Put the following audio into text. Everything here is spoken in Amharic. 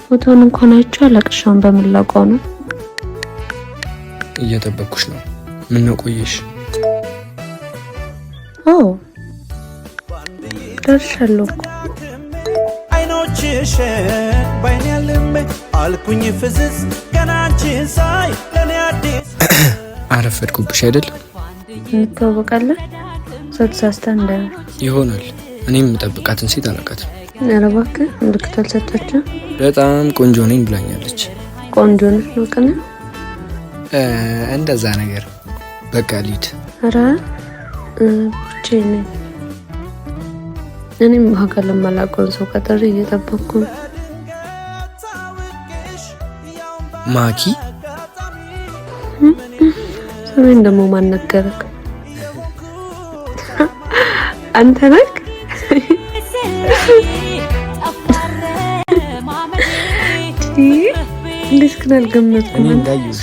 ፎቶን እንኳን አይቼ አላቅሻም በመላቀው ነው እየጠበቅኩሽ ነው ምን ነው ቆየሽ ደርሻለሁ አይኖችሽ ባይኔ ያለመ አልኩኝ ፍዝዝ ገናችን ሳይ ለኔ አዲስ አረፈድኩብሽ አይደል እንተዋወቃለን ሰጥሳስታ እንደ ይሆናል እኔም መጠብቃትን ሴት አላውቃትም ነረባከ እንድክተል ሰጣች በጣም ቆንጆ ነኝ ብላኛለች ቆንጆ ነሽ ነው ቀነ እንደዛ ነገር በቃ ሊድ አራ ብቻዬን እኔም ሀገር ለማላውቀው ሰው ቀጠር እየጠበቅኩ ማኪ ሰሜን ደግሞ ማን ነገረክ አንተ ነህ እንዴት ከናል ገመትኩ እኔ እንዳየሁሽ